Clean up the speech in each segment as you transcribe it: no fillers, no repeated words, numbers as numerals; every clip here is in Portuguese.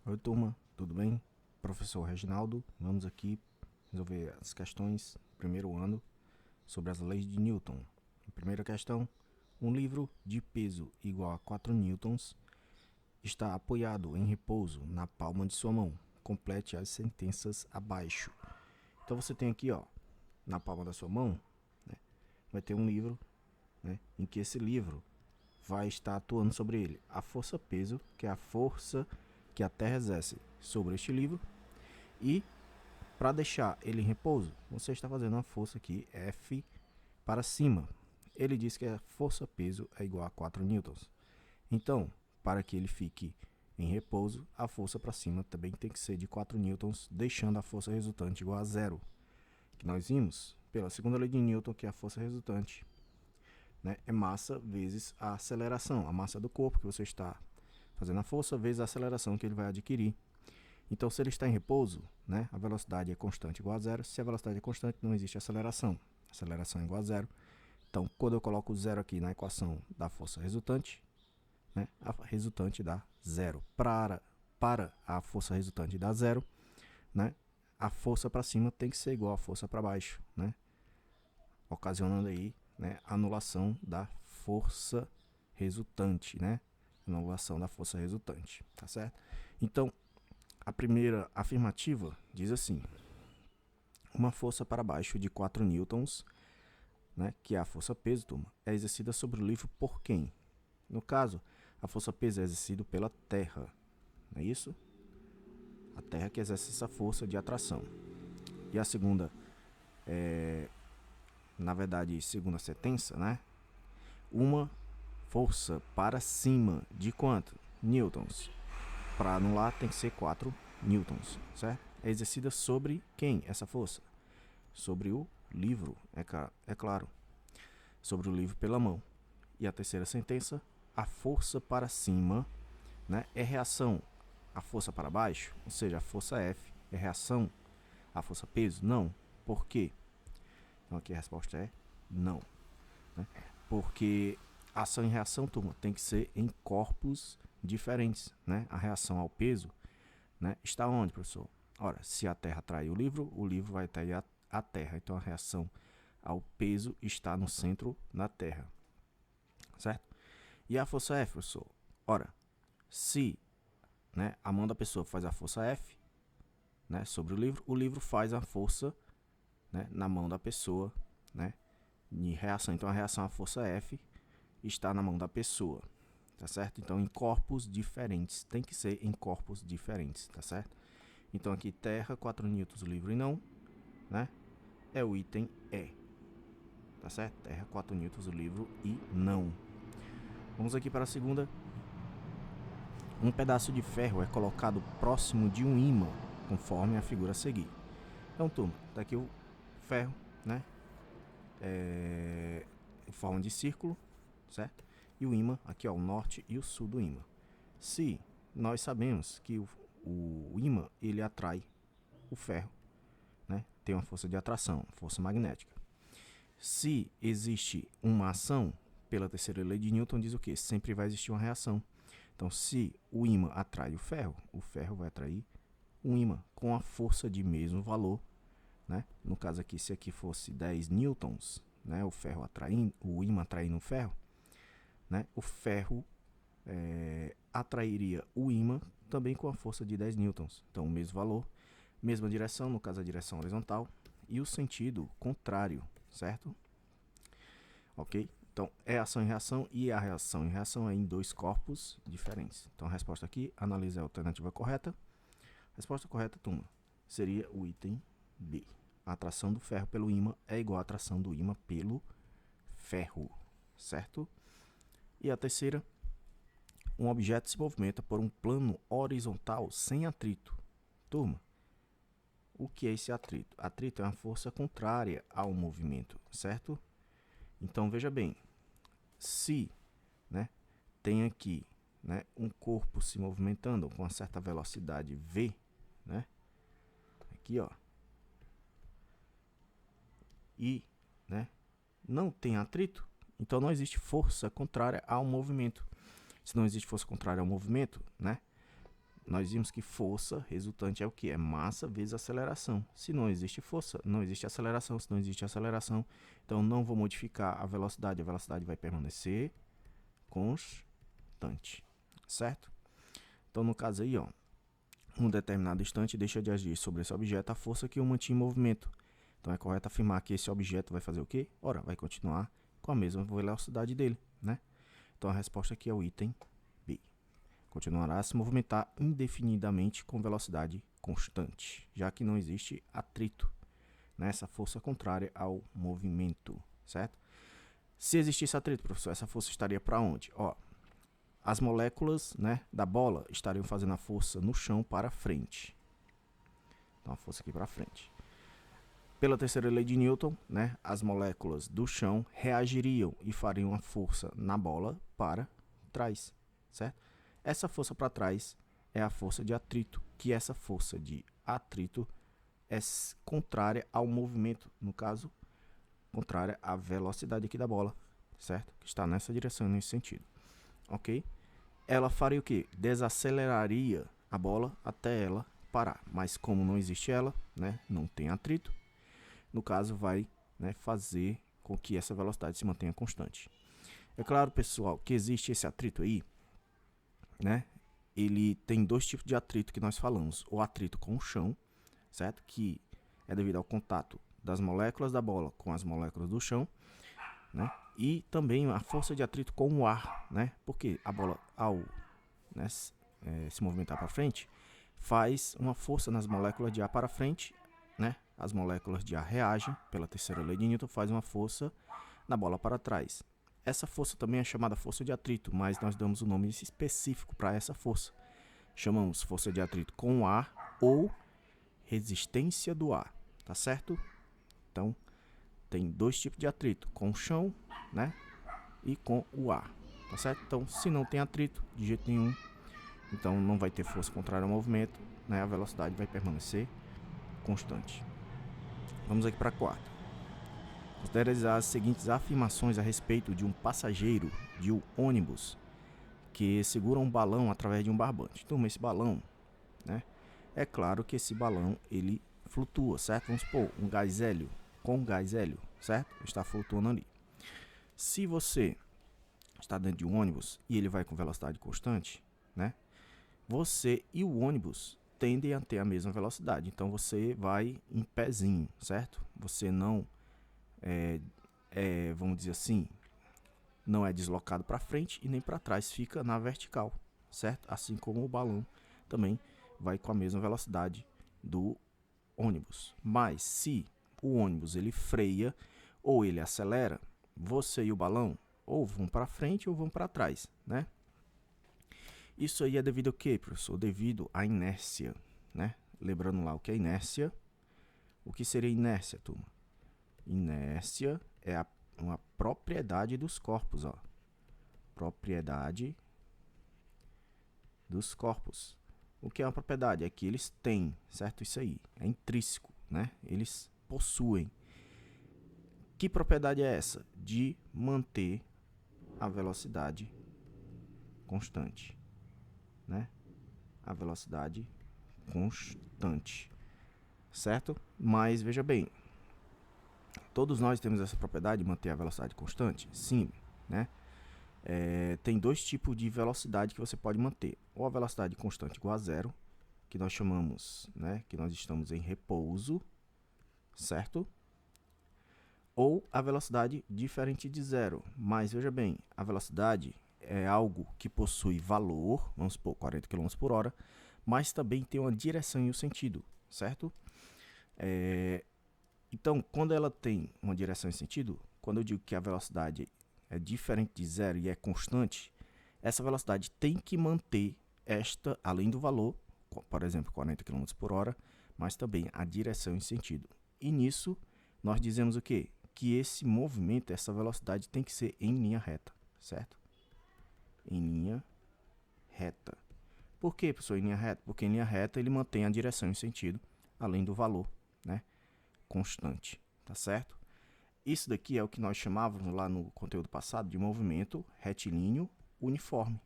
Oi, turma, tudo bem? Professor Reginaldo, vamos aqui resolver as questões do primeiro ano sobre as leis de Newton. Primeira questão: um livro de peso igual a 4 newtons está apoiado em repouso na palma de sua mão. Complete as sentenças abaixo. Então você tem aqui, na palma da sua mão, né, vai ter um livro, né, em que esse livro vai estar atuando sobre ele a força peso, que é a força que a Terra exerce sobre este livro, e para deixar ele em repouso, você está fazendo uma força aqui, F, para cima. Ele diz que a força peso é igual a 4 newtons. Então, para que ele fique em repouso, a força para cima também tem que ser de 4 newtons, deixando a força resultante igual a zero. Que nós vimos pela segunda lei de Newton, que é a força resultante, né, é massa vezes a aceleração, a massa do corpo que você está fazendo a força vezes a aceleração que ele vai adquirir. Então, se ele está em repouso, né, a velocidade é constante igual a zero. Se a velocidade é constante, não existe aceleração. A aceleração é igual a zero. Então, quando eu coloco zero aqui na equação da força resultante, né, a resultante dá zero. Para a força resultante dar zero, né, a força para cima tem que ser igual à força para baixo, né, ocasionando aí, né, anulação da força resultante, né, anulação da força resultante, tá certo? Então, a primeira afirmativa diz assim: uma força para baixo de 4 newtons, né, que é a força peso, turma, é exercida sobre o livro por quem? No caso, a força peso é exercida pela Terra, não é isso? A Terra que exerce essa força de atração. E a segunda, na verdade, segunda sentença, né? Uma força para cima de quanto? Newtons. Para anular tem que ser 4 newtons, certo? É exercida sobre quem essa força? Sobre o livro, é claro. Sobre o livro pela mão. E a terceira sentença, a força para cima, né, é reação à força para baixo, ou seja, a força F é reação à força peso? Não. Por quê? Então aqui a resposta é não, né? Porque ação e reação, turma, tem que ser em corpos diferentes, né? A reação ao peso, né, está onde, professor? Ora, se a Terra atrai o livro vai atrair a Terra. Então a reação ao peso está no centro da Terra, certo? E a força F, professor? Ora, se, né, a mão da pessoa faz a força F, né, sobre o livro faz a força, né, na mão da pessoa, né, de reação. Então a reação à força F está na mão da pessoa, tá certo? Então em corpos diferentes, tem que ser em corpos diferentes, tá certo? Então aqui Terra, 4 newtons, o livro e não, né, é o item E, tá certo? Terra, 4 newtons, o livro e não. Vamos aqui para a segunda. Um pedaço de ferro é colocado próximo de um ímã, conforme a figura a seguir. Então, turma, tá aqui o ferro, né? Em forma de círculo, certo? E o ímã, aqui ó, o norte e o sul do ímã. Se nós sabemos que o ímã ele atrai o ferro, né? Tem uma força de atração, força magnética. Se existe uma ação, pela terceira lei de Newton diz o que? Sempre vai existir uma reação. Então, se o ímã atrai o ferro vai atrair um ímã com a força de mesmo valor, né? No caso aqui, se aqui fosse 10 newtons, né, o ferro atraindo, o ímã atraindo o ferro, né, o ferro atrairia o ímã também com a força de 10 newtons. Então, o mesmo valor, mesma direção, no caso a direção horizontal, e o sentido contrário, certo? Ok? Então, é ação e reação, e a reação e reação é em dois corpos diferentes. Então, a resposta aqui, analise a alternativa correta. A resposta correta, turma, seria o item B. A atração do ferro pelo ímã é igual à atração do ímã pelo ferro, certo? E a terceira, um objeto se movimenta por um plano horizontal sem atrito. Turma, o que é esse atrito? Atrito é uma força contrária ao movimento, certo? Então, veja bem, se, né, tem aqui, né, um corpo se movimentando com uma certa velocidade v, né, aqui, ó, e, né, não tem atrito, então não existe força contrária ao movimento. Se não existe força contrária ao movimento, né, nós vimos que força resultante é o que? É massa vezes aceleração. Se não existe força, não existe aceleração. Se não existe aceleração, então não vou modificar a velocidade vai permanecer constante, certo? Então, no caso aí, ó, um determinado instante deixa de agir sobre esse objeto a força que o mantinha em movimento. Então, é correto afirmar que esse objeto vai fazer o quê? Ora, vai continuar com a mesma velocidade dele, né? Então, a resposta aqui é o item B. Continuará a se movimentar indefinidamente com velocidade constante, já que não existe atrito, né? Essa força contrária ao movimento, certo? Se existisse atrito, professor, essa força estaria para onde? Ó, as moléculas, né, da bola estariam fazendo a força no chão para frente. Então, a força aqui para frente. Pela terceira lei de Newton, né, as moléculas do chão reagiriam e fariam a força na bola para trás, certo? Essa força para trás é a força de atrito, que essa força de atrito é contrária ao movimento, no caso, contrária à velocidade aqui da bola, certo? Que está nessa direção, nesse sentido, ok? Ela faria o que? Desaceleraria a bola até ela parar, mas como não existe ela, né, não tem atrito, no caso vai, né, fazer com que essa velocidade se mantenha constante. É claro, pessoal, que existe esse atrito aí, né? Ele tem dois tipos de atrito que nós falamos. O atrito com o chão, certo? Que é devido ao contato das moléculas da bola com as moléculas do chão, né? E também a força de atrito com o ar, né? Porque a bola, ao, né, se movimentar para frente, faz uma força nas moléculas de ar para frente, né? As moléculas de ar reagem, pela terceira lei de Newton, faz uma força na bola para trás. Essa força também é chamada força de atrito, mas nós damos um nome específico para essa força. Chamamos força de atrito com o ar ou resistência do ar, tá certo? Então, tem dois tipos de atrito, com o chão, né, e com o ar, tá certo? Então, se não tem atrito, de jeito nenhum, então não vai ter força contrária ao movimento, né, a velocidade vai permanecer constante. Vamos aqui para a quarta. Considere as seguintes afirmações a respeito de um passageiro de um ônibus que segura um balão através de um barbante. Então, esse balão, né, é claro que esse balão ele flutua, certo? Vamos supor, um gás hélio com gás hélio, certo? Está flutuando ali. Se você está dentro de um ônibus e ele vai com velocidade constante, né, você e o ônibus tendem a ter a mesma velocidade. Então, você vai em pezinho, certo? Você não vamos dizer assim, não é deslocado para frente e nem para trás, fica na vertical, certo? Assim como o balão também vai com a mesma velocidade do ônibus. Mas se o ônibus ele freia ou ele acelera, você e o balão ou vão para frente ou vão para trás, né? Isso aí é devido ao quê, professor? Devido à inércia, né? Lembrando lá o que é inércia. O que seria inércia, turma? Inércia é uma propriedade dos corpos, ó. Propriedade dos corpos. O que é uma propriedade? É que eles têm, certo? Isso aí, é intrínseco, né? Eles possuem. Que propriedade é essa? De manter a velocidade constante, né? A velocidade constante, certo? Mas veja bem, todos nós temos essa propriedade de manter a velocidade constante? Sim, né? Tem dois tipos de velocidade que você pode manter. Ou a velocidade constante igual a zero, que nós chamamos, né, que nós estamos em repouso, certo? Ou a velocidade diferente de zero. Mas veja bem, a velocidade é algo que possui valor, vamos supor 40 km por hora, mas também tem uma direção e um sentido, certo? Então, quando ela tem uma direção e sentido, quando eu digo que a velocidade é diferente de zero e é constante, essa velocidade tem que manter esta, além do valor, por exemplo, 40 km por hora, mas também a direção e sentido. E nisso, nós dizemos o quê? Que esse movimento, essa velocidade tem que ser em linha reta, certo? Em linha reta. Por que, professor, em linha reta? Porque em linha reta ele mantém a direção e sentido, além do valor, né, constante, tá certo? Isso daqui é o que nós chamávamos lá no conteúdo passado de movimento retilíneo uniforme.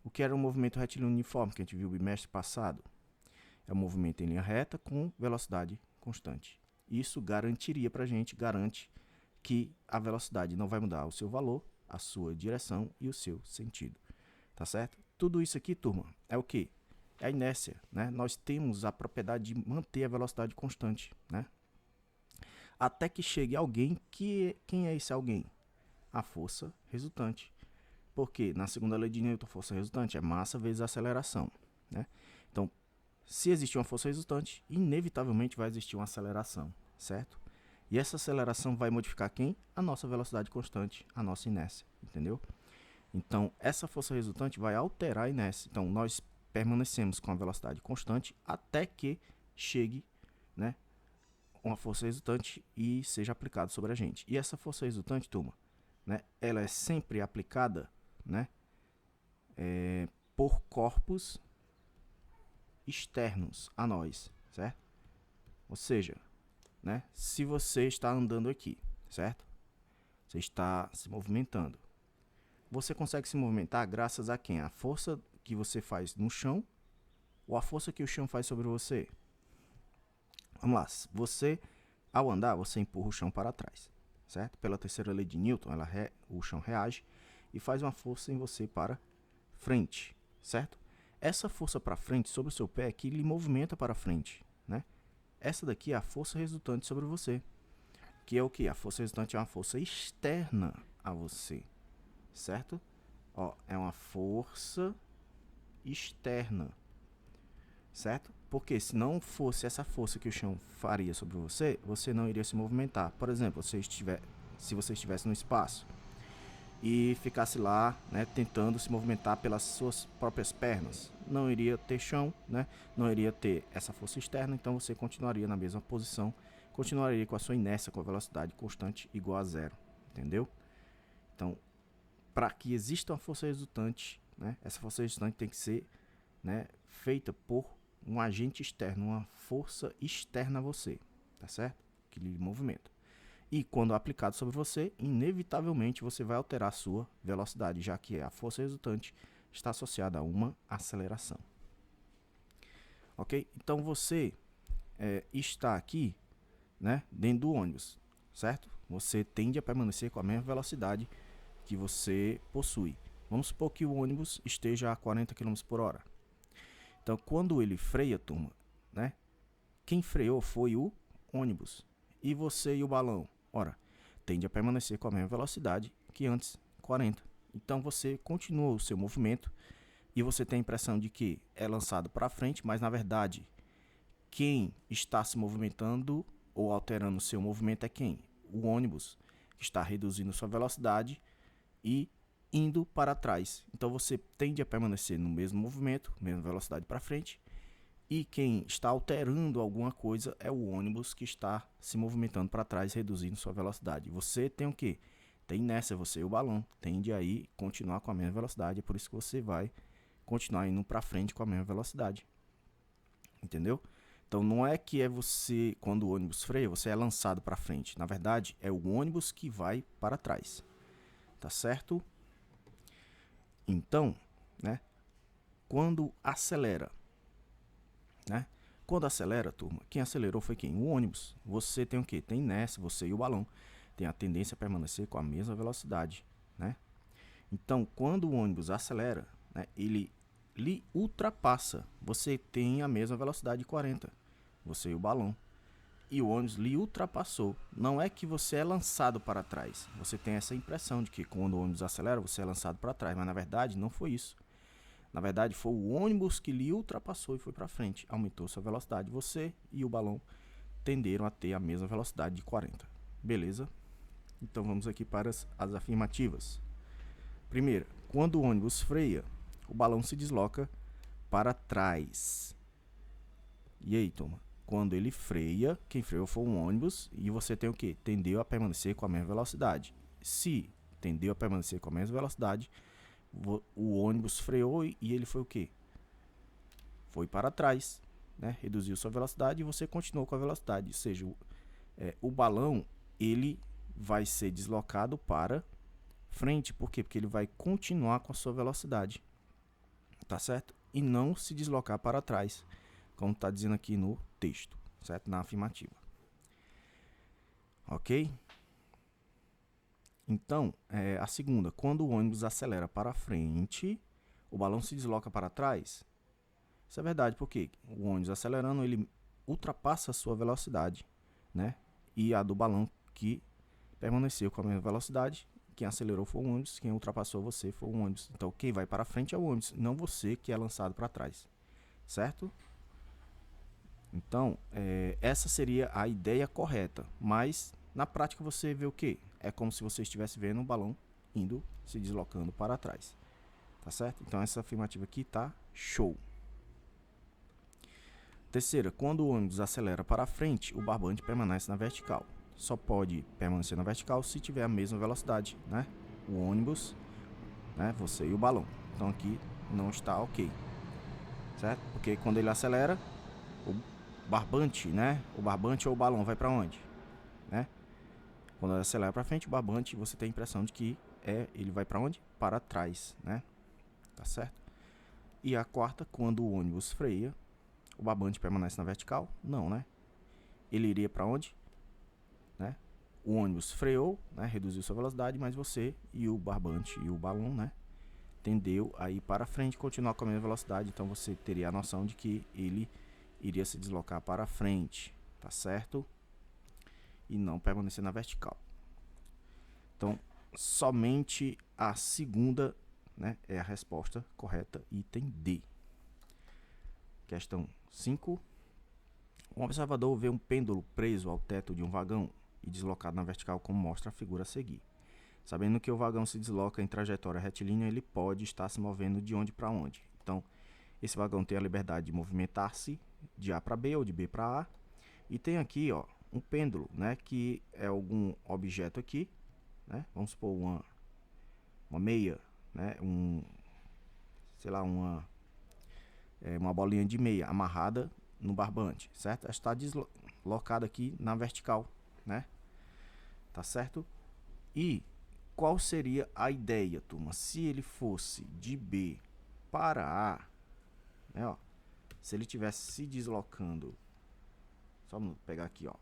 O que era um movimento retilíneo uniforme, que a gente viu no bimestre passado? É um movimento em linha reta com velocidade constante. Isso garantiria para a gente, garante que a velocidade não vai mudar o seu valor, a sua direção e o seu sentido. Tá certo? Tudo isso aqui, turma, é o quê? É a inércia, né? Nós temos a propriedade de manter a velocidade constante, né? Até que chegue alguém quem é esse alguém? A força resultante. Porque na segunda lei de Newton, força resultante é massa vezes aceleração, né? Então, se existe uma força resultante, inevitavelmente vai existir uma aceleração, certo? E essa aceleração vai modificar quem? A nossa velocidade constante, a nossa inércia, entendeu? Então, essa força resultante vai alterar a inércia. Então, nós permanecemos com a velocidade constante até que chegue, né, uma força resultante e seja aplicada sobre a gente. E essa força resultante, turma, né, ela é sempre aplicada, né, por corpos externos a nós, certo? Ou seja, né, se você está andando aqui, certo? Você está se movimentando. Você consegue se movimentar graças a quem? A força que você faz no chão ou a força que o chão faz sobre você? Vamos lá. Você, ao andar, você empurra o chão para trás, certo? Pela terceira lei de Newton, o chão reage e faz uma força em você para frente, certo? Essa força para frente sobre o seu pé é que lhe movimenta para frente, né? Essa daqui é a força resultante sobre você, que é o que? A força resultante é uma força externa a você, certo? Ó, é uma força externa, certo? Porque se não fosse essa força que o chão faria sobre você, você não iria se movimentar. Por exemplo, se você estivesse no espaço e ficasse lá, né, tentando se movimentar pelas suas próprias pernas, não iria ter chão, né? Não iria ter essa força externa, então você continuaria na mesma posição, continuaria com a sua inércia, com a velocidade constante igual a zero, entendeu? Então, para que exista uma força resultante, né, essa força resultante tem que ser, né, feita por um agente externo, uma força externa a você, tá certo? Que lhe movimenta. E quando aplicado sobre você, inevitavelmente você vai alterar a sua velocidade, já que a força resultante está associada a uma aceleração. Ok? Então você está aqui, né, dentro do ônibus, certo? Você tende a permanecer com a mesma velocidade que você possui. Vamos supor que o ônibus esteja a 40 km por hora. Então, quando ele freia, turma, né, quem freou foi o ônibus. E você e o balão, ora, tende a permanecer com a mesma velocidade que antes, 40. Então, você continua o seu movimento e você tem a impressão de que é lançado para frente, mas, na verdade, quem está se movimentando ou alterando o seu movimento é quem? O ônibus, que está reduzindo sua velocidade e indo para trás. Então você tende a permanecer no mesmo movimento, mesma velocidade para frente, e quem está alterando alguma coisa é o ônibus que está se movimentando para trás, reduzindo sua velocidade. Você tem o quê? Tem inércia, você e o balão tende a continuar com a mesma velocidade, é por isso que você vai continuar indo para frente com a mesma velocidade. Entendeu? Então não é que é você, quando o ônibus freia, você é lançado para frente. Na verdade, é o ônibus que vai para trás. Tá certo? Então, né, quando acelera, né? Quando acelera, turma, quem acelerou foi quem? O ônibus. Você tem o quê? Tem inércia, você e o balão tem a tendência a permanecer com a mesma velocidade, né? Então, quando o ônibus acelera, né, ele lhe ultrapassa. Você tem a mesma velocidade de 40, você e o balão. E o ônibus lhe ultrapassou. Não é que você é lançado para trás. Você tem essa impressão de que quando o ônibus acelera, você é lançado para trás. Mas na verdade não foi isso. Na verdade foi o ônibus que lhe ultrapassou e foi para frente. Aumentou sua velocidade. Você e o balão tenderam a ter a mesma velocidade de 40. Beleza? Então vamos aqui para as afirmativas. Primeira, quando o ônibus freia, o balão se desloca para trás. E aí, turma? Quando ele freia, quem freou foi um ônibus e você tem o que? Tendeu a permanecer com a mesma velocidade. Se tendeu a permanecer com a mesma velocidade, o ônibus freou e ele foi o que? Foi para trás, né? Reduziu sua velocidade e você continuou com a velocidade. Ou seja, o balão ele vai ser deslocado para frente. Por quê? Porque ele vai continuar com a sua velocidade. tá certo? E não se deslocar para trás, como está dizendo aqui no texto, certo? Na afirmativa. Ok? Então, a segunda, quando o ônibus acelera para frente, o balão se desloca para trás. Isso é verdade, porque o ônibus acelerando, ele ultrapassa a sua velocidade, né? E a do balão que permaneceu com a mesma velocidade, quem acelerou foi o ônibus, quem ultrapassou você foi o ônibus. Então, quem vai para frente é o ônibus, não você que é lançado para trás, certo? Então, essa seria a ideia correta, mas na prática você vê o quê? É como se você estivesse vendo um balão indo, se deslocando para trás, tá certo? Então, essa afirmativa aqui tá show. Terceira, quando o ônibus acelera para frente, o barbante permanece na vertical. Só pode permanecer na vertical se tiver a mesma velocidade, né? O ônibus, né? Você e o balão. Então aqui não está ok, certo? Porque quando ele acelera, o barbante, né? O barbante ou o balão vai para onde, né? Quando ele acelera para frente, o barbante, você tem a impressão de que ele vai para onde? Para trás, né? Tá certo? E a quarta, quando o ônibus freia, o barbante permanece na vertical? Não, né? Ele iria para onde? Né? O ônibus freou, né? Reduziu sua velocidade, mas você e o barbante e o balão, né? Tendeu a ir para frente e continuar com a mesma velocidade. Então você teria a noção de que ele iria se deslocar para frente, tá certo? E não permanecer na vertical. Então, somente a segunda, né, é a resposta correta, item D. Questão 5. Um observador vê um pêndulo preso ao teto de um vagão e deslocado na vertical, como mostra a figura a seguir. Sabendo que o vagão se desloca em trajetória retilínea, ele pode estar se movendo de onde para onde. Então, esse vagão tem a liberdade de movimentar-se de A para B ou de B para A. E tem aqui, ó, um pêndulo, né, que é algum objeto aqui, né? Vamos supor uma meia, né, sei lá, uma bolinha de meia amarrada no barbante, certo? Ela está deslocada aqui na vertical, né? Tá certo? E qual seria a ideia, turma? Se ele fosse de B para A, né, ó, se ele estivesse se deslocando, só vamos pegar aqui, ó,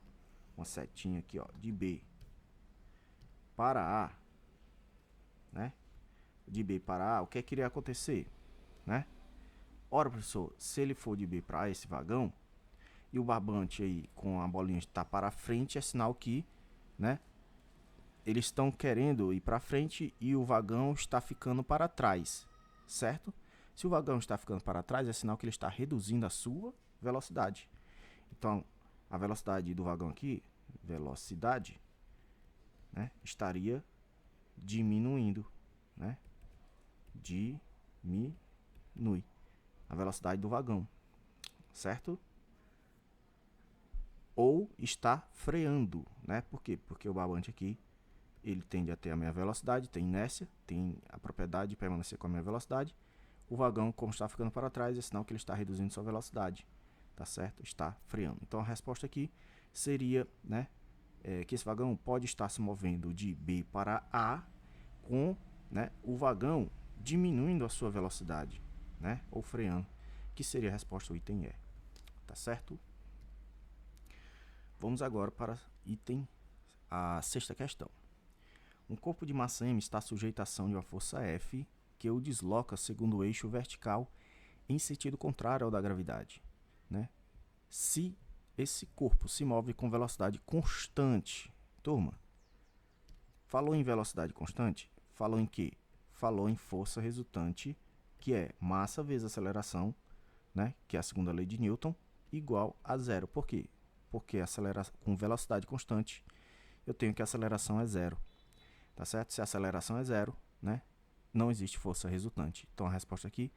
uma setinha aqui, ó, de B para A, né? De B para A, o que iria acontecer, né? Ora, professor, se ele for de B para A, esse vagão, e o barbante aí com a bolinha está para frente, é sinal que, né, eles estão querendo ir para frente e o vagão está ficando para trás, certo? Se o vagão está ficando para trás, é sinal que ele está reduzindo a sua velocidade. Então, a velocidade do vagão aqui, velocidade, né, estaria diminuindo, né? Diminui a velocidade do vagão, certo? Ou está freando, né? Por quê? Porque o barbante aqui, ele tende a ter a mesma velocidade, tem inércia, tem a propriedade de permanecer com a mesma velocidade. O vagão, como está ficando para trás, é sinal que ele está reduzindo sua velocidade, tá certo? Está freando. Então a resposta aqui seria, né, que esse vagão pode estar se movendo de B para A com, né, o vagão diminuindo a sua velocidade, né, ou freando, que seria a resposta ao item E, tá certo? Vamos agora para a sexta questão. Um corpo de massa M está sujeito à ação de uma força F que o desloca segundo o eixo vertical em sentido contrário ao da gravidade, né? Se esse corpo se move com velocidade constante, turma, falou em velocidade constante? Falou em quê? Falou em força resultante, que é massa vezes aceleração, né? Que é a segunda lei de Newton, igual a zero. Por quê? Porque com velocidade constante, eu tenho que a aceleração é zero. Tá certo? Se a aceleração é zero, né, não existe força resultante. Então a resposta aqui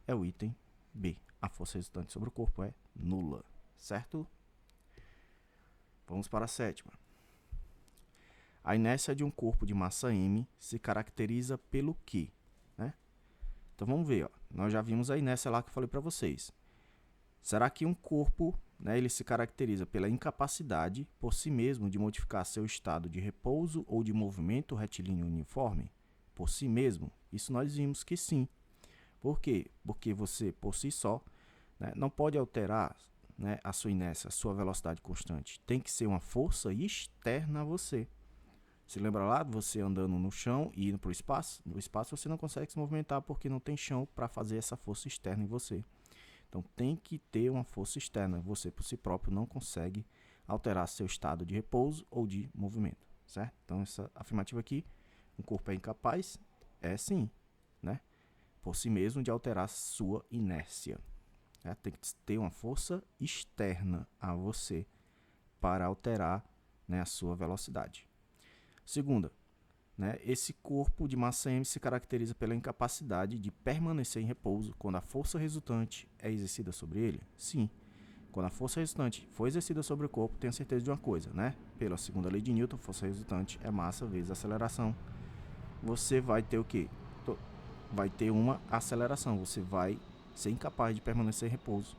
é o item B. A força resultante sobre o corpo é nula, certo? Vamos para a sétima. A inércia de um corpo de massa M se caracteriza pelo quê? Né? Então vamos ver, ó. Nós já vimos a inércia lá que eu falei para vocês. Será que um corpo, né, ele se caracteriza pela incapacidade por si mesmo de modificar seu estado de repouso ou de movimento retilíneo uniforme? Por si mesmo? Isso nós vimos que sim. Por quê? Porque você, por si só, né, não pode alterar, né, a sua inércia, a sua velocidade constante. Tem que ser uma força externa a você. Se lembra lá de você andando no chão e indo para o espaço? No espaço você não consegue se movimentar porque não tem chão para fazer essa força externa em você. Então tem que ter uma força externa. Você por si próprio não consegue alterar seu estado de repouso ou de movimento, certo? Então essa afirmativa aqui, um corpo é incapaz, é sim, né, por si mesmo de alterar sua inércia. Tem que ter uma força externa a você para alterar, né, a sua velocidade. Segunda, né, esse corpo de massa m se caracteriza pela incapacidade de permanecer em repouso quando a força resultante é exercida sobre ele? Sim. Quando a força resultante for exercida sobre o corpo, tenha certeza de uma coisa, né? Pela segunda lei de Newton, força resultante é massa vezes aceleração. Você vai ter o quê? Vai ter uma aceleração. Você vai ser incapaz de permanecer em repouso.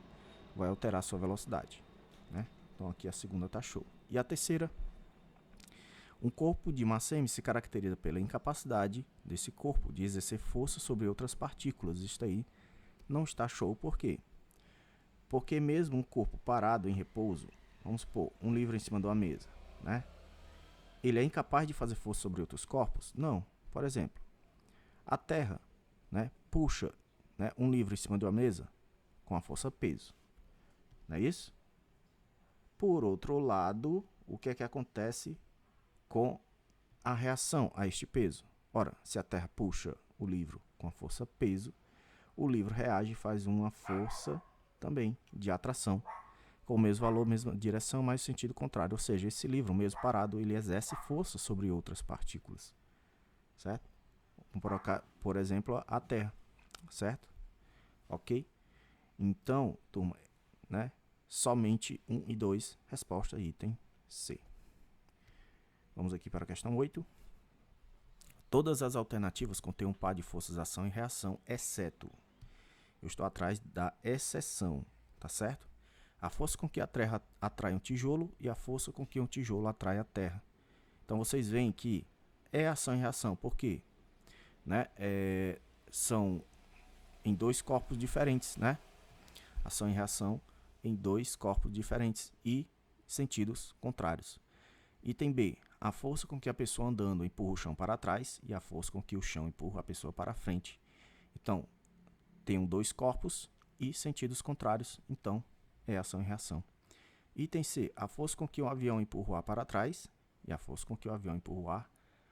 Vai alterar sua velocidade, né? Então aqui a segunda tá show. E a terceira, um corpo de massa m se caracteriza pela incapacidade desse corpo de exercer força sobre outras partículas. Isso aí não está show, por quê? Porque mesmo um corpo parado em repouso, vamos supor, um livro em cima de uma mesa, né? Ele é incapaz de fazer força sobre outros corpos? Não. Por exemplo, a Terra, né, puxa, né, um livro em cima de uma mesa com a força peso. Não é isso? Por outro lado, o que é que acontece com a reação a este peso? Ora, se a Terra puxa o livro com a força peso, o livro reage e faz uma força também de atração, com o mesmo valor, mesma direção, mas sentido contrário. Ou seja, esse livro, mesmo parado, ele exerce força sobre outras partículas, certo? Por exemplo, a Terra, certo? Ok? Então, turma, né? Somente 1 e 2, resposta item C. Vamos aqui para a questão 8. Todas as alternativas contêm um par de forças ação e reação, exceto, eu estou atrás da exceção, tá certo? A força com que a Terra atrai um tijolo e a força com que um tijolo atrai a Terra. Então vocês veem que é ação e reação, por quê? Né? São em dois corpos diferentes, né? Ação e reação em dois corpos diferentes e sentidos contrários. Item B, a força com que a pessoa andando empurra o chão para trás e a força com que o chão empurra a pessoa para frente. Então, tem dois corpos e sentidos contrários, então é ação e reação. Item C, a força com que o avião empurra o ar para trás e a força com que o avião empurra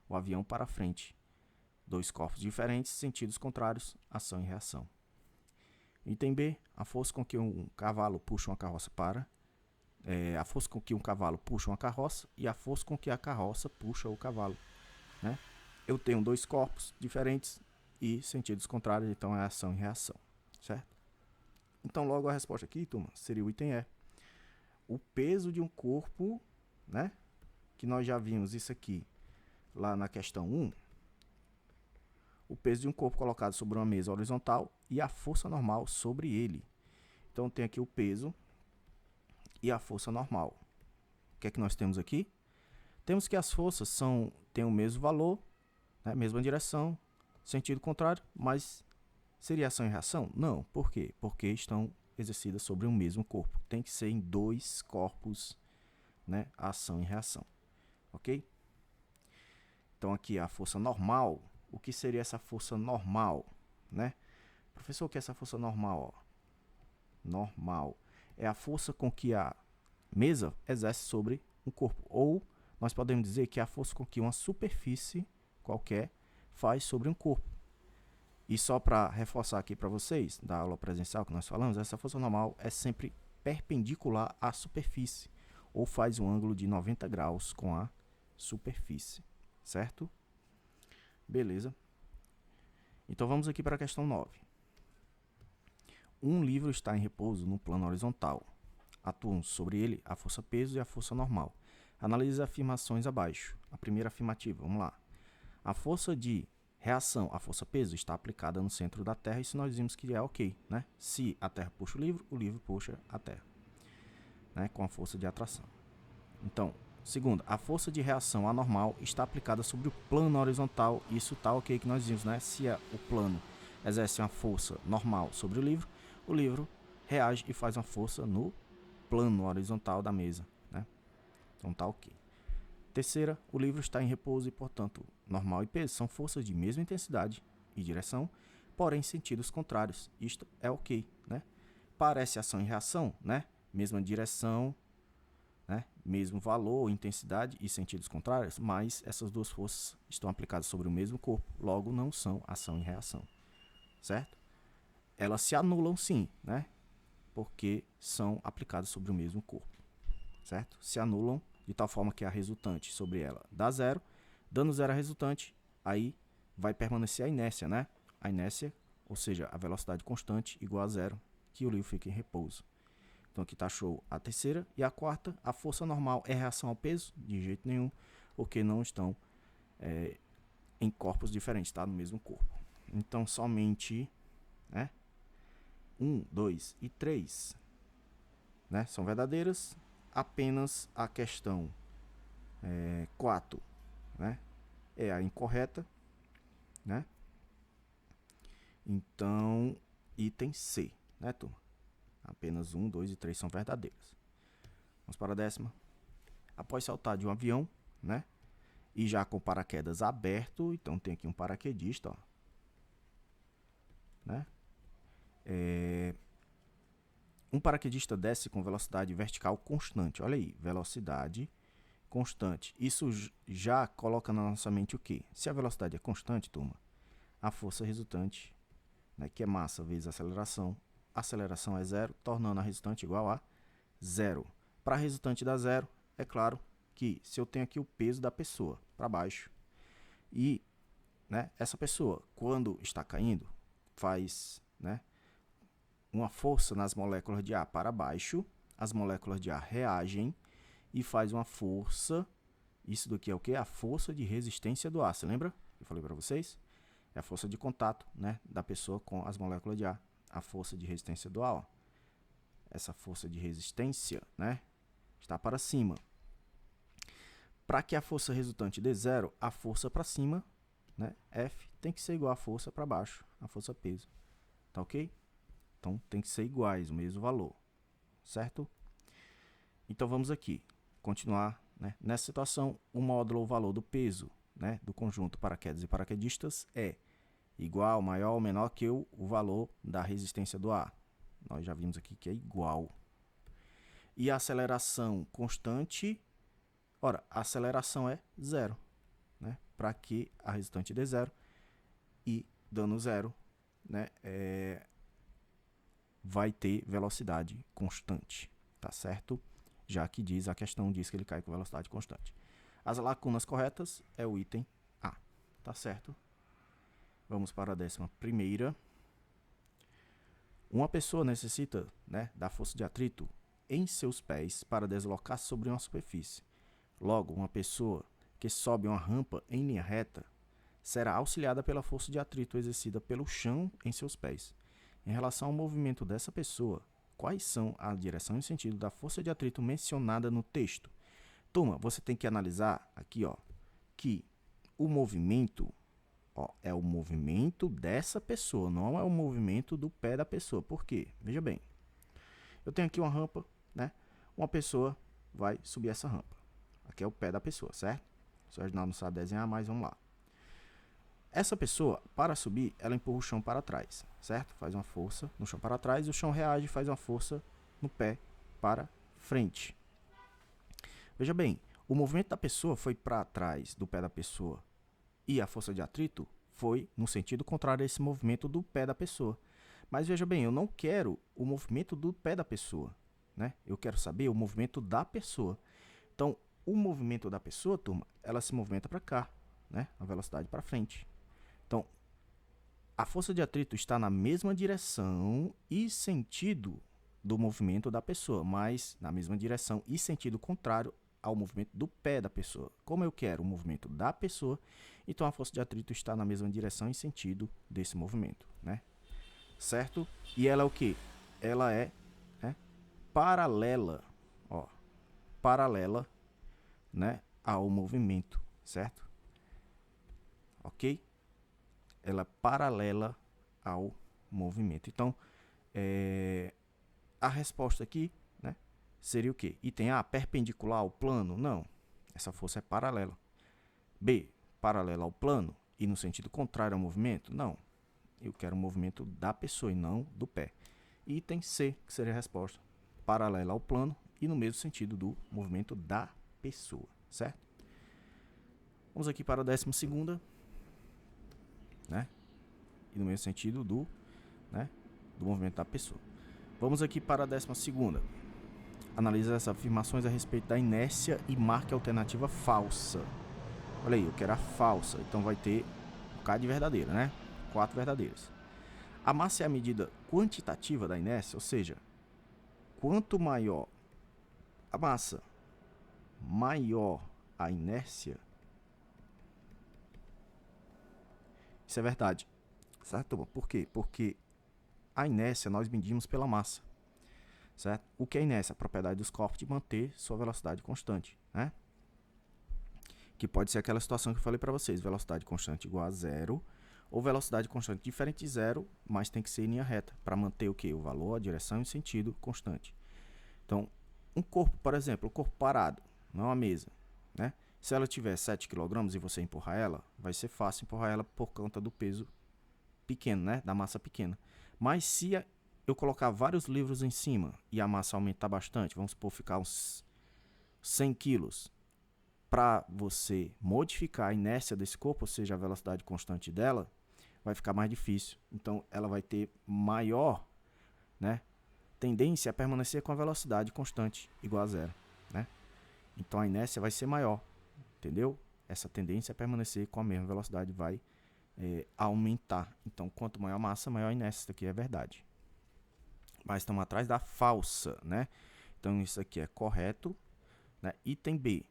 o avião para frente. Dois corpos diferentes, sentidos contrários, ação e reação. Item B, a força com que um cavalo puxa uma carroça a força com que um cavalo puxa uma carroça e a força com que a carroça puxa o cavalo, né? Eu tenho dois corpos diferentes e sentidos contrários, então é ação e reação, certo? Então logo a resposta aqui, turma, seria o item E. O peso de um corpo, né? Que nós já vimos isso aqui lá na questão 1. O peso de um corpo colocado sobre uma mesa horizontal e a força normal sobre ele. Então tem aqui o peso e a força normal. O que é que nós temos aqui? Temos que as forças têm o mesmo valor, né, mesma direção, sentido contrário, mas seria ação e reação? Não. Por quê? Porque estão exercidas sobre o mesmo corpo. Tem que ser em dois corpos, né, ação e reação. Ok? Então aqui a força normal. O que seria essa força normal, né? Professor, o que é essa força normal? Ó? Normal é a força com que a mesa exerce sobre um corpo. Ou nós podemos dizer que é a força com que uma superfície qualquer faz sobre um corpo. E só para reforçar aqui para vocês, da aula presencial que nós falamos, essa força normal é sempre perpendicular à superfície, ou faz um ângulo de 90 graus com a superfície, certo? Beleza. Então vamos aqui para a questão 9. Um livro está em repouso no plano horizontal. Atuam sobre ele a força peso e a força normal. Analise as afirmações abaixo. A primeira afirmativa, vamos lá. A força de reação à força peso está aplicada no centro da Terra. Isso nós vimos que é ok, né? Se a Terra puxa o livro puxa a Terra, né? Com a força de atração. Então, segunda, a força de reação anormal está aplicada sobre o plano horizontal. Isso está ok que nós vimos, né? Se o plano exerce uma força normal sobre o livro reage e faz uma força no plano horizontal da mesa, né? Então tá ok. Terceira, o livro está em repouso e, portanto, normal e peso são forças de mesma intensidade e direção, porém sentidos contrários. Isto é ok, né? Parece ação e reação, né? Mesma direção, né? Mesmo valor, intensidade e sentidos contrários, mas essas duas forças estão aplicadas sobre o mesmo corpo, logo não são ação e reação, certo? Elas se anulam sim, né? Porque são aplicadas sobre o mesmo corpo, certo? Se anulam de tal forma que a resultante sobre ela dá zero, dando zero a resultante, aí vai permanecer a inércia, né? A inércia, ou seja, a velocidade constante igual a zero, que o livro fica em repouso. Então aqui está show a terceira. E a quarta, a força normal é reação ao peso? De jeito nenhum, porque não estão em corpos diferentes, tá? No mesmo corpo. Então somente, né? 1, 2 e 3, né? São verdadeiras. Apenas a questão 4, né? É a incorreta, né? Então, item C, né, turma? Apenas 1, 2 e 3 são verdadeiras. Vamos para a 10ª. Após saltar de um avião, né? E já com paraquedas aberto, então tem aqui um paraquedista, ó, né? Um paraquedista desce com velocidade vertical constante. Olha aí, velocidade constante. Isso já coloca na nossa mente o quê? Se a velocidade é constante, turma, a força resultante, né, que é massa vezes aceleração é zero, tornando a resultante igual a zero. Para a resultante dar zero, é claro que se eu tenho aqui o peso da pessoa para baixo e, né, essa pessoa, quando está caindo, faz, né, uma força nas moléculas de ar para baixo, as moléculas de ar reagem e faz uma força. Isso daqui é o que? A força de resistência do ar. Você lembra? Eu falei para vocês? É a força de contato, né, da pessoa com as moléculas de ar. A força de resistência do ar. Ó. Essa força de resistência, né, está para cima. Para que a força resultante dê zero, a força para cima, né, F, tem que ser igual à força para baixo, a força peso. Tá ok? Então tem que ser iguais, o mesmo valor. Certo? Então vamos aqui continuar, né? Nessa situação, o módulo ou valor do peso, né, do conjunto paraquedas e paraquedistas é igual, maior ou menor que o valor da resistência do ar. Nós já vimos aqui que é igual. E a aceleração constante, ora, a aceleração é zero, né? Para que a resultante dê zero e dando zero, né, vai ter velocidade constante, tá certo? Já que a questão diz que ele cai com velocidade constante. As lacunas corretas é o item A, tá certo? Vamos para a 11ª. Uma pessoa necessita, né, da força de atrito em seus pés para deslocar sobre uma superfície. Logo, uma pessoa que sobe uma rampa em linha reta será auxiliada pela força de atrito exercida pelo chão em seus pés. Em relação ao movimento dessa pessoa, quais são a direção e o sentido da força de atrito mencionada no texto? Turma, você tem que analisar aqui, ó, que o movimento, ó, é o movimento dessa pessoa, não é o movimento do pé da pessoa. Por quê? Veja bem, eu tenho aqui uma rampa, né? Uma pessoa vai subir essa rampa. Aqui é o pé da pessoa, certo? O senhor não sabe desenhar, mas vamos lá. Essa pessoa, para subir, ela empurra o chão para trás, certo? Faz uma força no chão para trás e o chão reage e faz uma força no pé para frente. Veja bem, o movimento da pessoa foi para trás do pé da pessoa e a força de atrito foi no sentido contrário a esse movimento do pé da pessoa. Mas veja bem, eu não quero o movimento do pé da pessoa, né? Eu quero saber o movimento da pessoa. Então, o movimento da pessoa, turma, ela se movimenta para cá, né? A velocidade para frente. Então, a força de atrito está na mesma direção e sentido do movimento da pessoa, mas na mesma direção e sentido contrário ao movimento do pé da pessoa. Como eu quero o movimento da pessoa, então a força de atrito está na mesma direção e sentido desse movimento, né? Certo? E ela é o quê? Ela é, né, paralela, ó, paralela, né, ao movimento, certo? Ok? Ela é paralela ao movimento. Então, a resposta aqui, né, seria o quê? Item A, perpendicular ao plano? Não, essa força é paralela. B, paralela ao plano e no sentido contrário ao movimento? Não, eu quero o movimento da pessoa e não do pé. Item C, que seria a resposta, paralela ao plano e no mesmo sentido do movimento da pessoa, certo? Vamos aqui para a 12ª, né? E no mesmo sentido do movimento da pessoa. Vamos aqui para a 12ª. Analise as afirmações a respeito da inércia e marque a alternativa falsa. Olha aí, eu quero a falsa, então vai ter um bocado de verdadeira, né? 4 verdadeiras. A massa é a medida quantitativa da inércia, ou seja, quanto maior a massa, maior a inércia. Isso é verdade, certo? Por quê? Porque a inércia nós medimos pela massa, certo? O que é inércia? A propriedade dos corpos de manter sua velocidade constante, né? Que pode ser aquela situação que eu falei para vocês, velocidade constante igual a zero, ou velocidade constante diferente de zero, mas tem que ser em linha reta, para manter o quê? O valor, a direção e o sentido constante. Então, um corpo, por exemplo, o corpo parado, não é uma mesa, né? Se ela tiver 7 kg e você empurrar ela, vai ser fácil empurrar ela por conta do peso pequeno, né? Da massa pequena. Mas se eu colocar vários livros em cima e a massa aumentar bastante, vamos supor ficar uns 100 kg, para você modificar a inércia desse corpo, ou seja, a velocidade constante dela, vai ficar mais difícil. Então, ela vai ter maior, né, tendência a permanecer com a velocidade constante igual a zero, né? Então, a inércia vai ser maior, entendeu? Essa tendência a permanecer com a mesma velocidade vai aumentar. Então, quanto maior a massa, maior a inércia. Isso aqui é verdade. Mas estamos atrás da falsa, né? Então, isso aqui é correto, né? Item B.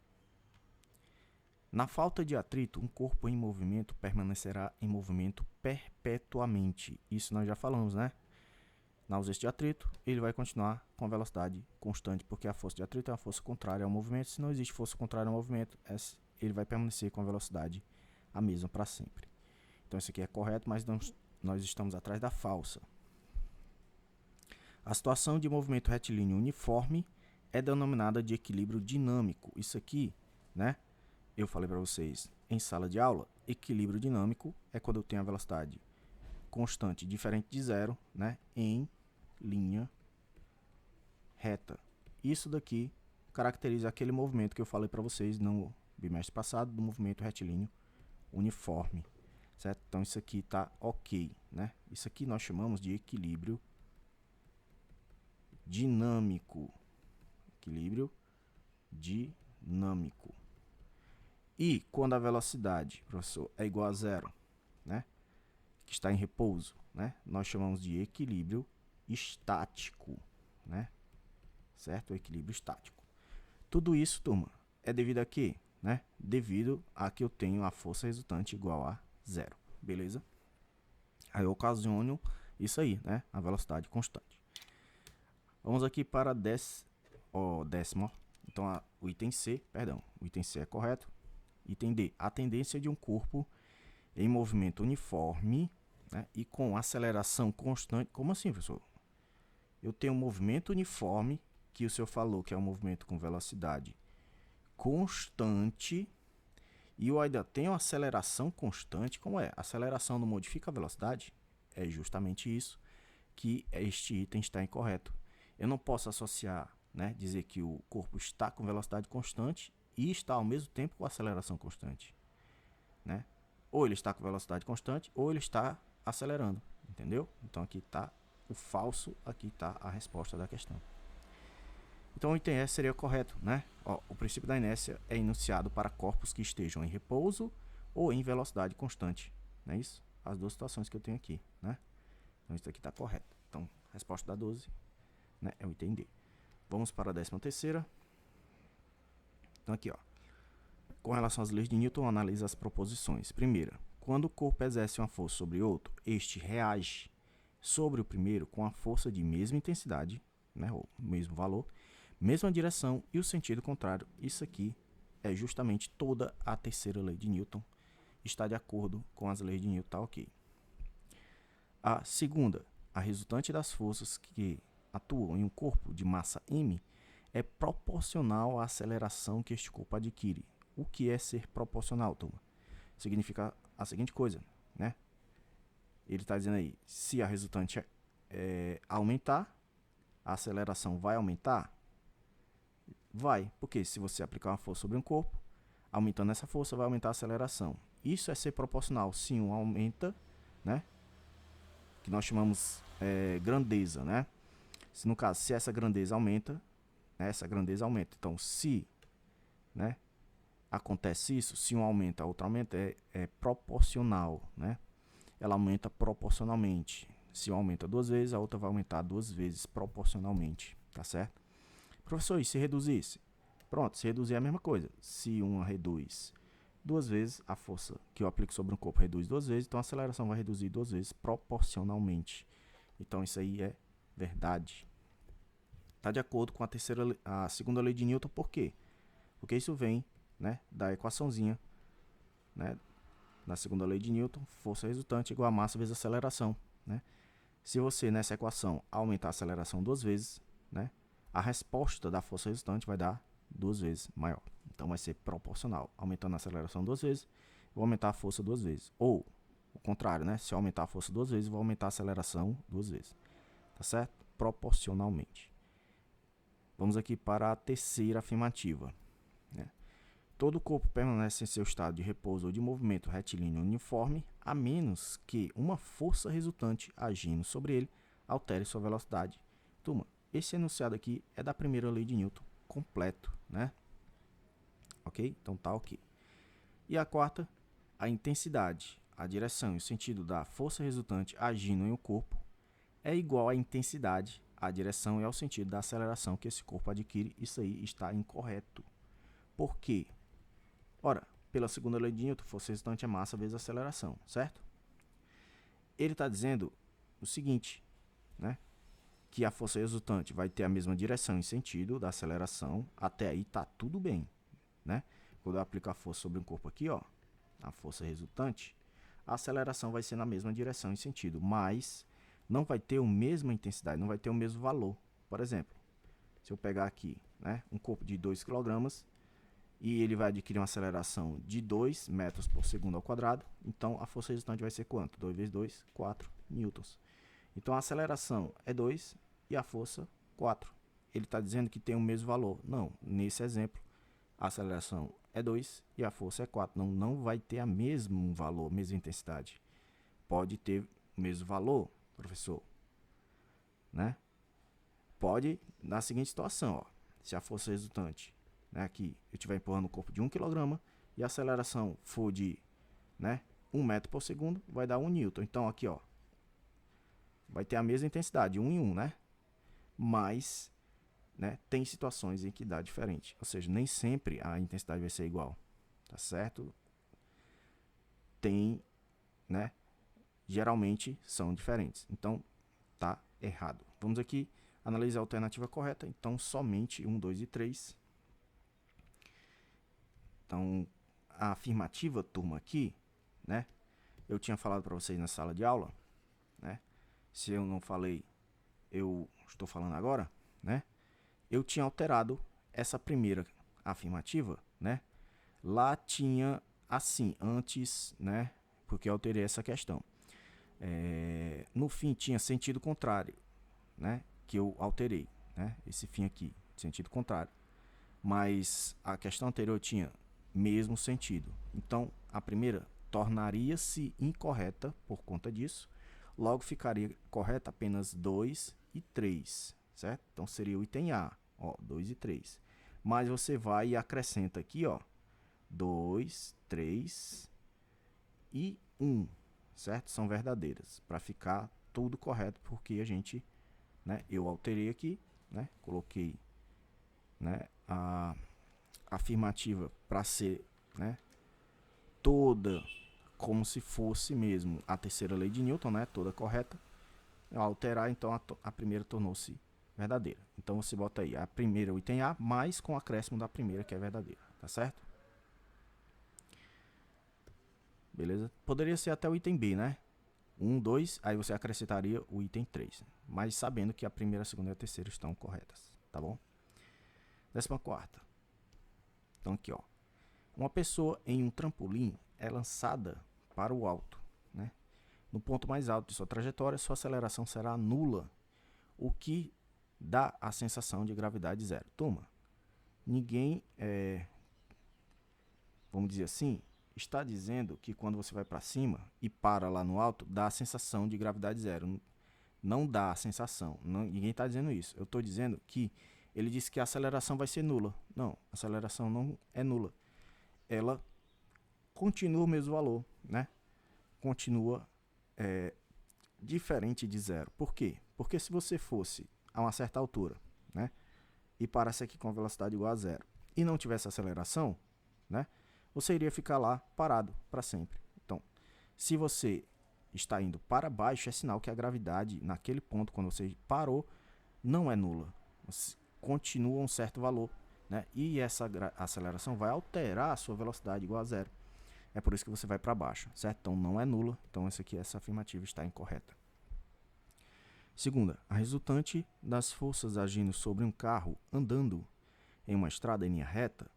Na falta de atrito, um corpo em movimento permanecerá em movimento perpetuamente. Isso nós já falamos, né? Na ausência de atrito, ele vai continuar com a velocidade constante, porque a força de atrito é uma força contrária ao movimento. Se não existe força contrária ao movimento, ele vai permanecer com a velocidade a mesma para sempre. Então, isso aqui é correto, mas nós estamos atrás da falsa. A situação de movimento retilíneo uniforme é denominada de equilíbrio dinâmico. Isso aqui, né? Eu falei para vocês em sala de aula, equilíbrio dinâmico é quando eu tenho a velocidade constante diferente de zero, né, em linha reta. Isso daqui caracteriza aquele movimento que eu falei para vocês no bimestre passado, do movimento retilíneo uniforme, certo? Então isso aqui está ok, né? Isso aqui nós chamamos de equilíbrio dinâmico. Equilíbrio dinâmico. E quando a velocidade, professor, é igual a zero, né, que está em repouso, né, nós chamamos de equilíbrio estático, né, certo? O equilíbrio estático. Tudo isso, turma, é devido a quê? Né? Devido a que eu tenho a força resultante igual a zero, beleza? Aí eu ocasiono isso aí, né, a velocidade constante. Vamos aqui para décimo. Então, o item C, perdão, o item C é correto. Item D, a tendência de um corpo em movimento uniforme, né, e com aceleração constante. Como assim, professor? Eu tenho um movimento uniforme, que o senhor falou que é um movimento com velocidade constante, e eu ainda tenho aceleração constante. Como é? A aceleração não modifica a velocidade? É justamente isso que este item está incorreto. Eu não posso associar, né, dizer que o corpo está com velocidade constante e está ao mesmo tempo com aceleração constante, né? Ou ele está com velocidade constante ou ele está acelerando, entendeu? Então aqui está o falso, aqui está a resposta da questão. Então o item S seria correto, né? Ó, o princípio da inércia é enunciado para corpos que estejam em repouso ou em velocidade constante, não é isso? As duas situações que eu tenho aqui, né? Então isso aqui está correto. Então a resposta da 12, né, é o item D. Vamos para a 13ª. Então aqui, ó, com relação às leis de Newton, analisa as proposições. Primeira, quando o corpo exerce uma força sobre outro, este reage sobre o primeiro com a força de mesma intensidade, né, ou mesmo valor, mesma direção e o sentido contrário. Isso aqui é justamente toda a terceira lei de Newton. Está de acordo com as leis de Newton, tá ok. A segunda, a resultante das forças que atuam em um corpo de massa m é proporcional à aceleração que este corpo adquire. O que é ser proporcional, turma? Significa a seguinte coisa, né? Ele está dizendo aí, se a resultante aumentar, a aceleração vai aumentar? Vai, porque se você aplicar uma força sobre um corpo, aumentando essa força, vai aumentar a aceleração. Isso é ser proporcional. Se um aumenta, né? Que nós chamamos grandeza, né? Se no caso, se essa grandeza aumenta, né? Essa grandeza aumenta. Então, se, né? Acontece isso, se um aumenta, a outra aumenta, é proporcional, né? Ela aumenta proporcionalmente. Se um aumenta 2 vezes, a outra vai aumentar 2 vezes proporcionalmente, tá certo? Professor, e se reduzisse? Pronto, se reduzir é a mesma coisa. Se uma reduz 2 vezes, a força que eu aplico sobre um corpo reduz 2 vezes, então a aceleração vai reduzir 2 vezes proporcionalmente. Então isso aí é verdade. Está de acordo com a segunda lei de Newton, por quê? Porque isso vem, né, da equaçãozinha, né, na segunda lei de Newton, força resultante igual a massa vezes aceleração, né? Se você nessa equação aumentar a aceleração 2 vezes, né, a resposta da força resultante vai dar 2 vezes maior. Então vai ser proporcional. Aumentando a aceleração 2 vezes, vou aumentar a força 2 vezes. Ou o contrário, né? Se eu aumentar a força 2 vezes, vou aumentar a aceleração 2 vezes. Tá certo? Proporcionalmente. Vamos aqui para a terceira afirmativa, né? Todo corpo permanece em seu estado de repouso ou de movimento retilíneo uniforme, a menos que uma força resultante agindo sobre ele altere sua velocidade. Turma, esse enunciado aqui é da primeira lei de Newton completo, né? Ok? Então tá ok. E a quarta, a intensidade, a direção e o sentido da força resultante agindo em um corpo é igual à intensidade, à direção e ao sentido da aceleração que esse corpo adquire. Isso aí está incorreto. Por quê? Ora, pela segunda lei de Newton, força resultante é massa vezes aceleração, certo? Ele está dizendo o seguinte, né? Que a força resultante vai ter a mesma direção e sentido da aceleração. Até aí tá tudo bem, né? Quando eu aplicar a força sobre um corpo aqui, ó, a força resultante, a aceleração vai ser na mesma direção e sentido, mas não vai ter a mesma intensidade, não vai ter o mesmo valor. Por exemplo, se eu pegar aqui, né, um corpo de 2 kg e ele vai adquirir uma aceleração de 2 metros por segundo ao quadrado, então a força resultante vai ser quanto? 2 vezes 2, 4 newtons. Então a aceleração é 2 e a força 4. Ele está dizendo que tem o mesmo valor. Não, nesse exemplo, a aceleração é 2 e a força é 4. Não vai ter o mesmo valor, mesma intensidade. Pode ter o mesmo valor, professor, né? Pode, na seguinte situação, ó, se a força resultante, né, aqui eu estiver empurrando o corpo de 1 kg e a aceleração for de, né, 1 metro por segundo, vai dar 1 newton. Então aqui, ó, vai ter a mesma intensidade, 1 em 1, né? Mas, né, tem situações em que dá diferente. Ou seja, nem sempre a intensidade vai ser igual, tá certo? Tem, né? Geralmente são diferentes. Então, tá errado. Vamos aqui analisar a alternativa correta. Então, somente 1, 2 e 3. Então, a afirmativa, turma, aqui, né? Eu tinha falado para vocês na sala de aula, né? Se eu não falei, eu estou falando agora, né? Eu tinha alterado essa primeira afirmativa, né? Lá tinha assim, antes, né? Porque eu alterei essa questão. No fim tinha sentido contrário, né? Que eu alterei, né? Esse fim aqui, sentido contrário. Mas a questão anterior tinha mesmo sentido. Então, a primeira tornaria-se incorreta por conta disso. Logo, ficaria correta apenas 2 e 3, certo? Então, seria o item A, ó, 2 e 3. Mas você vai e acrescenta aqui, ó, 2, 3 e 1, certo? São verdadeiras, para ficar tudo correto, porque a gente, né, eu alterei aqui, né, coloquei, né, a afirmativa para ser, né, toda como se fosse mesmo a terceira lei de Newton, né, toda correta. Ao alterar, então a primeira tornou-se verdadeira. Então você bota aí a primeira, o item A, mais com o acréscimo da primeira, que é verdadeira, tá certo? Beleza? Poderia ser até o item B, né? 1, 2, aí você acrescentaria o item 3. Mas sabendo que a primeira, a segunda e a terceira estão corretas, tá bom? 14ª. Então aqui, ó. Uma pessoa em um trampolim é lançada para o alto, né? No ponto mais alto de sua trajetória, sua aceleração será nula, o que dá a sensação de gravidade zero. Turma, ninguém, vamos dizer assim, está dizendo que quando você vai para cima e para lá no alto, dá a sensação de gravidade zero. Não dá a sensação. Ninguém está dizendo isso. Eu estou dizendo que ele disse que a aceleração vai ser nula. Não, a aceleração não é nula. Ela continua o mesmo valor, né? Continua diferente de zero. Por quê? Porque se você fosse a uma certa altura, né, e parasse aqui com a velocidade igual a zero e não tivesse aceleração, né, você iria ficar lá parado para sempre. Então, se você está indo para baixo, é sinal que a gravidade naquele ponto, quando você parou, não é nula. Continua um certo valor, né, e essa aceleração vai alterar a sua velocidade igual a zero. É por isso que você vai para baixo, certo? Então não é nula. Então essa afirmativa está incorreta. Segunda, a resultante das forças agindo sobre um carro andando em uma estrada em linha reta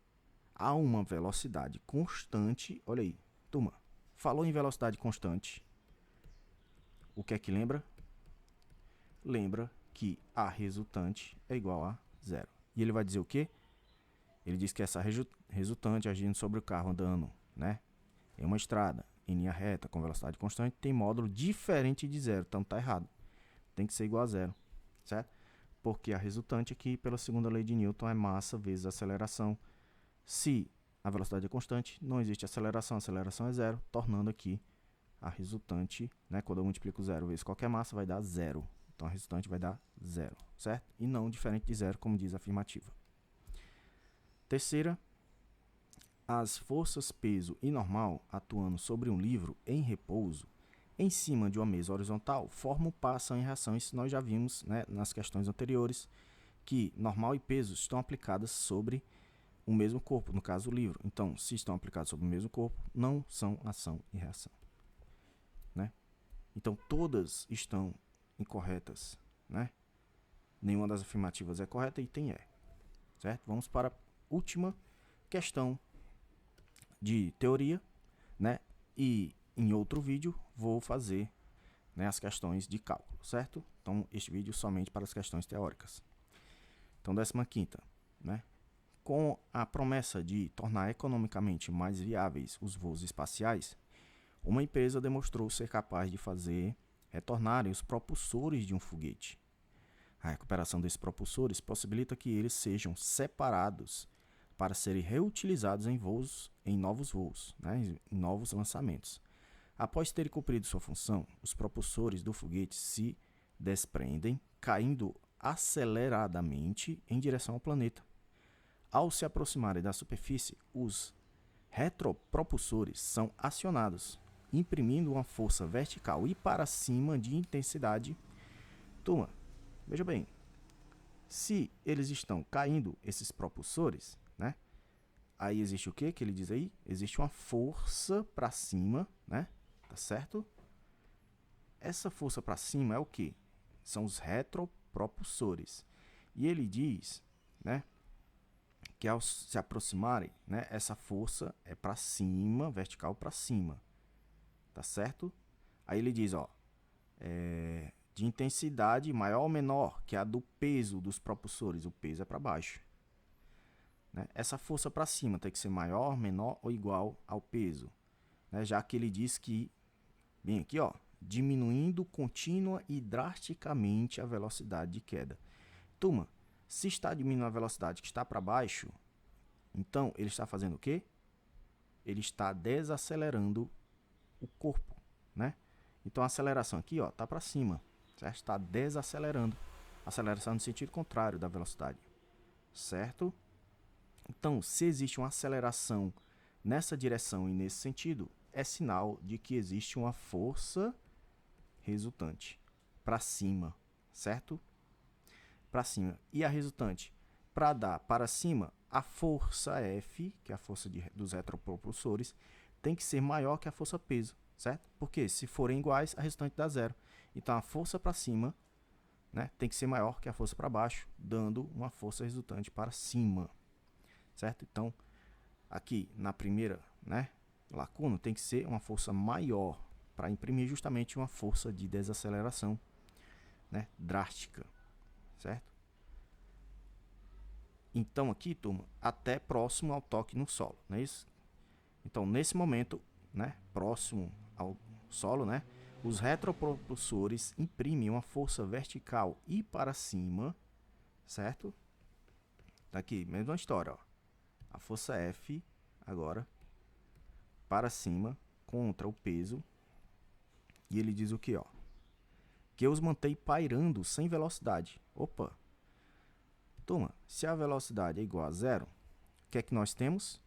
a uma velocidade constante. Olha aí, turma, falou em velocidade constante. O que é que lembra? Lembra que a resultante é igual a zero. E ele vai dizer o quê? Ele diz que essa resultante agindo sobre o carro andando, né, em uma estrada em linha reta com velocidade constante tem módulo diferente de zero. Então tá errado. Tem que ser igual a zero, certo? Porque a resultante aqui, pela segunda lei de Newton, é massa vezes aceleração. Se a velocidade é constante, não existe aceleração, a aceleração é zero, tornando aqui a resultante, né, quando eu multiplico zero vezes qualquer massa, vai dar zero. Então a resultante vai dar zero, certo? E não diferente de zero, como diz a afirmativa. Terceira, as forças peso e normal atuando sobre um livro em repouso em cima de uma mesa horizontal formam ação e reação. Isso nós já vimos, né, nas questões anteriores, que normal e peso estão aplicadas sobre o mesmo corpo, no caso o livro. Então, se estão aplicados sobre o mesmo corpo, não são ação e reação, né? Então, todas estão incorretas, né? Nenhuma das afirmativas é correta, item é, certo? Vamos para a última questão de teoria, né? E em outro vídeo vou fazer, né, as questões de cálculo, certo? Então, este vídeo somente para as questões teóricas. Então, 15ª, né? Com a promessa de tornar economicamente mais viáveis os voos espaciais, uma empresa demonstrou ser capaz de fazer retornarem os propulsores de um foguete. A recuperação desses propulsores possibilita que eles sejam separados para serem reutilizados em novos voos, né, em novos lançamentos. Após terem cumprido sua função, os propulsores do foguete se desprendem, caindo aceleradamente em direção ao planeta. Ao se aproximarem da superfície, os retropropulsores são acionados, imprimindo uma força vertical e para cima de intensidade. Turma, veja bem, se eles estão caindo, esses propulsores, né? Aí existe o que ele diz aí? Existe uma força para cima, né? Tá certo? Essa força para cima é o que? São os retropropulsores. E ele diz, né, que ao se aproximarem, né, essa força é para cima, vertical para cima. Tá certo? Aí ele diz, ó, de intensidade maior ou menor que a do peso dos propulsores. O peso é para baixo, né? Essa força para cima tem que ser maior, menor ou igual ao peso, né? Já que ele diz que, bem aqui, ó, diminuindo contínua e drasticamente a velocidade de queda. Turma, se está diminuindo a velocidade que está para baixo, então ele está fazendo o quê? Ele está desacelerando o corpo, né? Então a aceleração aqui, ó, tá para cima, certo? Está desacelerando. Aceleração no sentido contrário da velocidade, certo? Então, se existe uma aceleração nessa direção e nesse sentido, é sinal de que existe uma força resultante para cima, certo? Para cima. E a resultante, para dar para cima, a força F, que é a força dos retropropulsores, tem que ser maior que a força peso, certo? Porque se forem iguais, a resultante dá zero. Então a força para cima, né, tem que ser maior que a força para baixo, dando uma força resultante para cima, certo? Então aqui na primeira, né, lacuna tem que ser uma força maior para imprimir justamente uma força de desaceleração, né, drástica, certo? Então aqui, turma, até próximo ao toque no solo, não é isso? Então nesse momento, né, próximo ao solo, né, os retropropulsores imprimem uma força vertical e para cima, certo? Tá aqui, mesma história, ó. A força F agora para cima contra o peso. E ele diz o que, ó? Que os mantém pairando sem velocidade. Opa! Turma, se a velocidade é igual a zero, o que é que nós temos?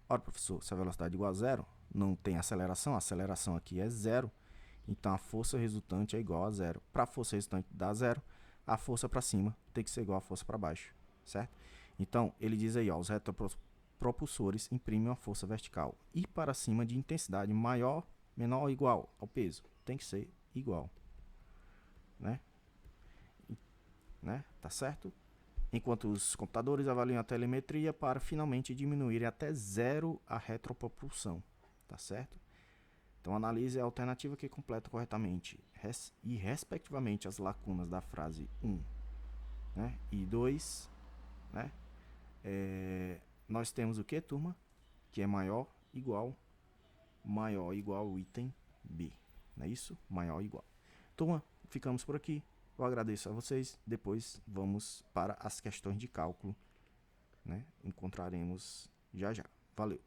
Ora, professor, se a velocidade é igual a zero, não tem aceleração, a aceleração aqui é zero, então a força resultante é igual a zero. Para a força resultante dar zero, a força para cima tem que ser igual à força para baixo, certo? Então, ele diz aí, ó, os retropropulsores imprimem uma força vertical e para cima de intensidade maior, menor ou igual ao peso. Tem que ser igual, né? Tá certo? Enquanto os computadores avaliam a telemetria para finalmente diminuírem até zero a retropropulsão, tá certo? Então analise a alternativa que completa corretamente e respectivamente as lacunas da frase 1, né, e 2, né? Nós temos o que, turma? Que é maior igual ao item B, não é isso? Maior igual. Turma, ficamos por aqui. Eu agradeço a vocês. Depois vamos para as questões de cálculo, né? Encontraremos já já. Valeu!